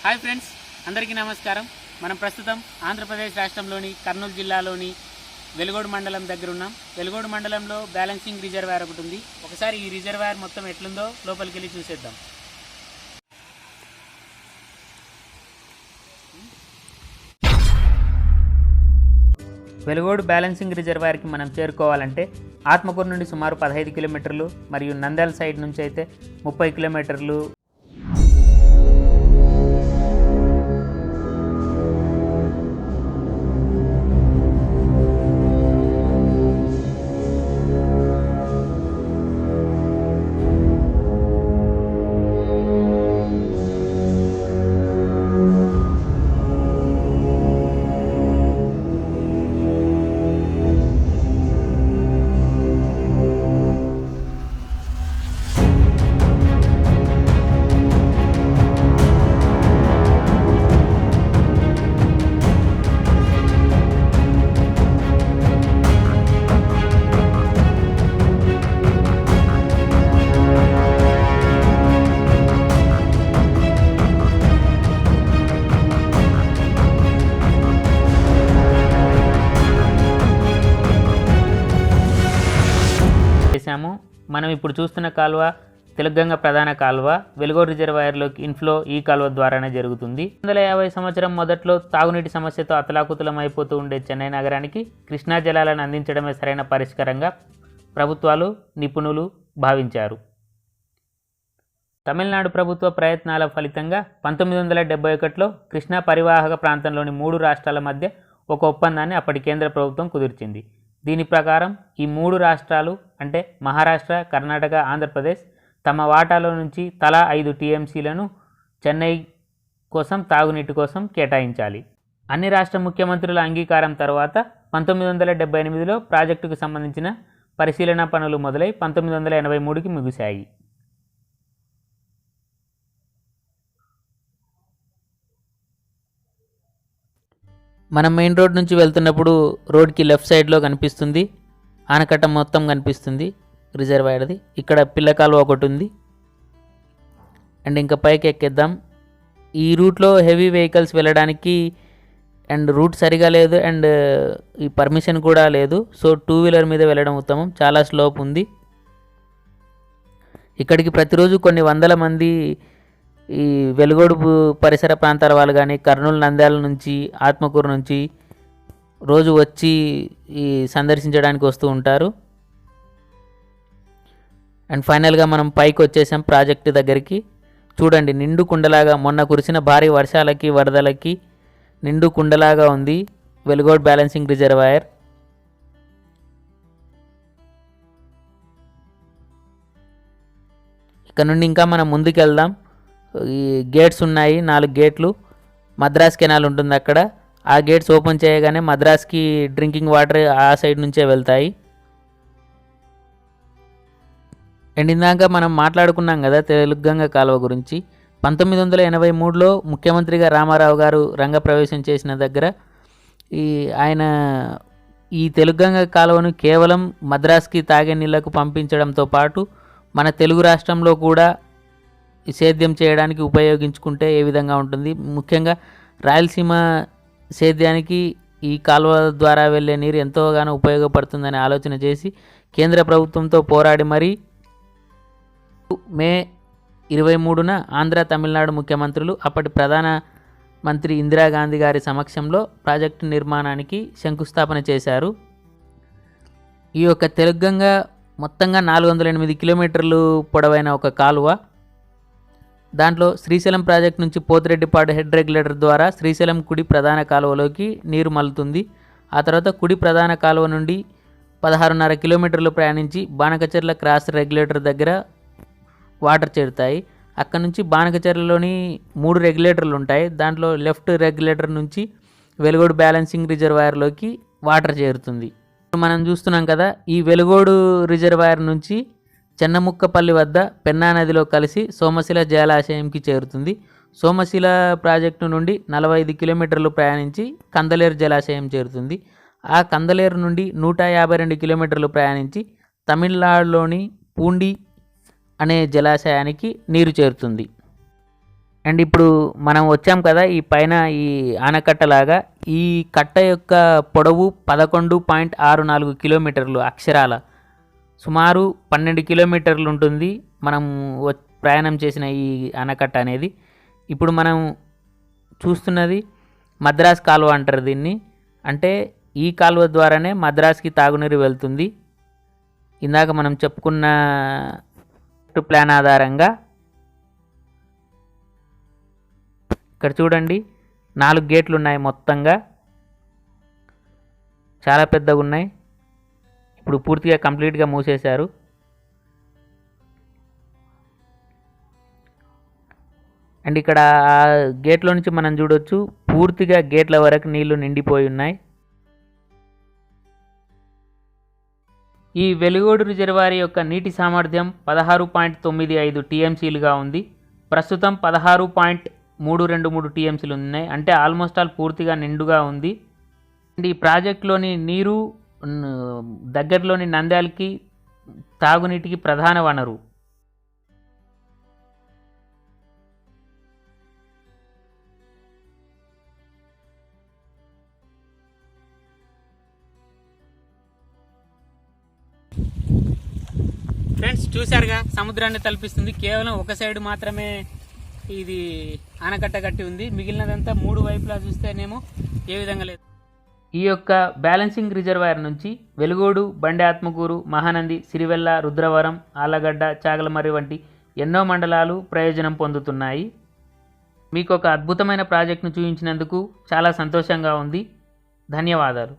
Hi friends, అందరికీ నమస్కారం. మనం ప్రస్తుతం ఆంధ్రప్రదేశ్ రాష్ట్రంలోని కర్నూలు జిల్లాలోని వెలుగోడు మండలం దగ్గర ఉన్నాం. వెలుగోడు మండలంలో బ్యాలెన్సింగ్ రిజర్వాయర్ ఒకటి ఉంది. ఒకసారి ఈ రిజర్వాయర్ మొత్తం ఎట్లుందో లోపలికి వెళ్ళి చూసేద్దాం. వెలుగోడు బ్యాలెన్సింగ్ రిజర్వాయర్కి మనం చేరుకోవాలంటే ఆత్మకూరు నుండి సుమారు 15 కిలోమీటర్లు మరియు నంద్యాల సైడ్ నుంచి అయితే 30 కిలోమీటర్లు. మనం ఇప్పుడు చూస్తున్న కాలువ తెలుగంగ ప్రధాన కాలువ. వెలుగోడు రిజర్వాయర్లోకి ఇన్ఫ్లో ఈ కాలువ ద్వారానే జరుగుతుంది. 1950 సంవత్సరం మొదట్లో తాగునీటి సమస్యతో అతలాకుతలం అయిపోతూ ఉండే చెన్నై నగరానికి కృష్ణా జలాలను అందించడమే సరైన పరిష్కారంగా ప్రభుత్వాలు, నిపుణులు భావించారు. తమిళనాడు ప్రభుత్వ ప్రయత్నాల ఫలితంగా 1971లో కృష్ణా పరివాహక ప్రాంతంలోని 3 రాష్ట్రాల మధ్య ఒక ఒప్పందాన్ని అప్పటి కేంద్ర ప్రభుత్వం కుదిర్చింది. దీని ప్రకారం ఈ 3 రాష్ట్రాలు అంటే మహారాష్ట్ర, కర్ణాటక, ఆంధ్రప్రదేశ్ తమ వాటాలో నుంచి తలా 5 టీఎంసీలను చెన్నై కోసం తాగునీటి కోసం కేటాయించాలి. అన్ని రాష్ట్ర ముఖ్యమంత్రుల అంగీకారం తర్వాత 1978లో ప్రాజెక్టుకు సంబంధించిన పరిశీలన పనులు మొదలై 1983కి ముగిశాయి. మనం మెయిన్ రోడ్ నుంచి వెళ్తున్నప్పుడు రోడ్కి లెఫ్ట్ సైడ్లో కనిపిస్తుంది ఆనకట్ట మొత్తం కనిపిస్తుంది రిజర్వాయర్ది. ఇక్కడ పిల్ల కాలువ ఒకటి ఉంది. అండ్ ఇంకా పైకి ఎక్కేద్దాం. ఈ రూట్లో హెవీ వెహికల్స్ వెళ్ళడానికి అండ్ రూట్ సరిగా లేదు అండ్ ఈ పర్మిషన్ కూడా లేదు. సో 2 వీలర్ మీద వెళ్ళడం ఉత్తమం. చాలా స్లోప్ ఉంది. ఇక్కడికి ప్రతిరోజు కొన్ని వందల మంది ఈ వెలుగోడు పరిసర ప్రాంతాల వాళ్ళు కానీ కర్నూలు, నంద్యాల నుంచి, ఆత్మకూరు నుంచి రోజు వచ్చి ఈ సందర్శించడానికి వస్తూ ఉంటారు. అండ్ ఫైనల్గా మనం పైకి వచ్చేసాం ప్రాజెక్టు దగ్గరికి. చూడండి, నిండు కుండలాగా మొన్న కురిసిన భారీ వర్షాలకి వరదలకి నిండు కుండలాగా ఉంది వెలుగోడు బ్యాలెన్సింగ్ రిజర్వాయర్. ఇక్కడ నుండి ఇంకా మనం ముందుకు వెళ్దాం. ఈ గేట్స్ ఉన్నాయి, 4 గేట్లు. మద్రాస్ కెనాల్ ఉంటుంది అక్కడ. ఆ గేట్స్ ఓపెన్ చేయగానే మద్రాస్కి డ్రింకింగ్ వాటర్ ఆ సైడ్ నుంచే వెళ్తాయి. అండ్ ఇందాక మనం మాట్లాడుకున్నాం కదా తెలుగంగ కాలువ గురించి. 1983లో ముఖ్యమంత్రిగా రామారావు గారు రంగప్రవేశం చేసిన దగ్గర ఆయన ఈ తెలుగంగ కాలువను కేవలం మద్రాస్కి తాగే నీళ్లకు పంపించడంతో పాటు మన తెలుగు రాష్ట్రంలో కూడా సేద్యం చేయడానికి ఉపయోగించుకుంటే ఏ విధంగా ఉంటుంది, ముఖ్యంగా రాయలసీమ సేద్యానికి ఈ కాలువ ద్వారా వెళ్ళే నీరు ఎంతోగానో ఉపయోగపడుతుందని ఆలోచన చేసి కేంద్ర ప్రభుత్వంతో పోరాడి మరీ మే 23న ఆంధ్ర, తమిళనాడు ముఖ్యమంత్రులు అప్పటి ప్రధాన మంత్రి ఇందిరాగాంధీ గారి సమక్షంలో ప్రాజెక్టు నిర్మాణానికి శంకుస్థాపన చేశారు. ఈ యొక్క తెలుగంగ మొత్తంగా 408 కిలోమీటర్లు పొడవైన ఒక కాలువ. దాంట్లో శ్రీశైలం ప్రాజెక్ట్ నుంచి పోతిరెడ్డిపాడు హెడ్ రెగ్యులేటర్ ద్వారా శ్రీశైలం కుడి ప్రధాన కాలువలోకి నీరు మల్లుతుంది. ఆ తర్వాత కుడి ప్రధాన కాలువ నుండి 16.5 కిలోమీటర్లు ప్రయాణించి బానకచెర్ల క్రాస్ రెగ్యులేటర్ దగ్గర వాటర్ చేరుతాయి. అక్కడ నుంచి బానకచెర్లలోని 3 రెగ్యులేటర్లు ఉంటాయి. దాంట్లో లెఫ్ట్ రెగ్యులేటర్ నుంచి వెలుగోడు బ్యాలెన్సింగ్ రిజర్వాయర్లోకి వాటర్ చేరుతుంది. మనం చూస్తున్నాం కదా, ఈ వెలుగోడు రిజర్వాయర్ నుంచి చెన్నముక్కపల్లి వద్ద పెన్నా నదిలో కలిసి సోమశిల జలాశయంకి చేరుతుంది. సోమశిల ప్రాజెక్టు నుండి 45 కిలోమీటర్లు ప్రయాణించి కందలేరు జలాశయం చేరుతుంది. ఆ కందలేరు నుండి 152 కిలోమీటర్లు ప్రయాణించి తమిళనాడులోని పూండి అనే జలాశయానికి నీరు చేరుతుంది. అండ్ ఇప్పుడు మనం వచ్చాం కదా ఈ పైన ఈ ఆనకట్టలాగా, ఈ కట్ట యొక్క పొడవు 11.64 కిలోమీటర్లు అక్షరాల, సుమారు 12 కిలోమీటర్లు ఉంటుంది మనం ప్రయాణం చేసిన ఈ ఆనకట్ట అనేది. ఇప్పుడు మనం చూస్తున్నది మద్రాస్ కాలువ అంటారు దీన్ని. అంటే ఈ కాలువ ద్వారానే మద్రాస్కి తాగునీరు వెళ్తుంది. ఇందాక మనం చెప్పుకున్న ప్లాన్ ఆధారంగా ఇక్కడ చూడండి 4 గేట్లు ఉన్నాయి మొత్తంగా, చాలా పెద్దగా ఉన్నాయి. ఇప్పుడు పూర్తిగా కంప్లీట్గా మూసేశారు. అండ్ ఇక్కడ ఆ గేట్లో నుంచి మనం చూడొచ్చు పూర్తిగా గేట్ల వరకు నీళ్లు నిండిపోయి ఉన్నాయి. ఈ వెలుగోడు రిజర్వాయర్ యొక్క నీటి సామర్థ్యం 16.95 టీఎంసీలుగా ఉంది. ప్రస్తుతం 16.323 టీఎంసీలు ఉన్నాయి, అంటే ఆల్మోస్ట్ ఆల్ పూర్తిగా నిండుగా ఉంది. అండ్ ఈ ప్రాజెక్టులోని నీరు దగ్గరలోని నంద్యాలకి తాగునీటికి ప్రధాన వనరు. ఫ్రెండ్స్ చూశారుగా, సముద్రాన్ని తలపిస్తుంది. కేవలం ఒక సైడ్ మాత్రమే ఇది ఆనకట్ట కట్టి ఉంది, మిగిలినదంతా 3 వైపులా చూస్తేనేమో ఏ విధంగా లేదు. ఈ యొక్క బ్యాలెన్సింగ్ రిజర్వాయర్ నుంచి వెలుగోడు, బండి ఆత్మకూరు, మహానంది, సిరివెల్ల, రుద్రవరం, ఆలగడ్డ, చాగలమర్రి వంటి ఎన్నో మండలాలు ప్రయోజనం పొందుతున్నాయి. మీకు ఒక అద్భుతమైన ప్రాజెక్టును చూపించినందుకు చాలా సంతోషంగా ఉంది. ధన్యవాదాలు.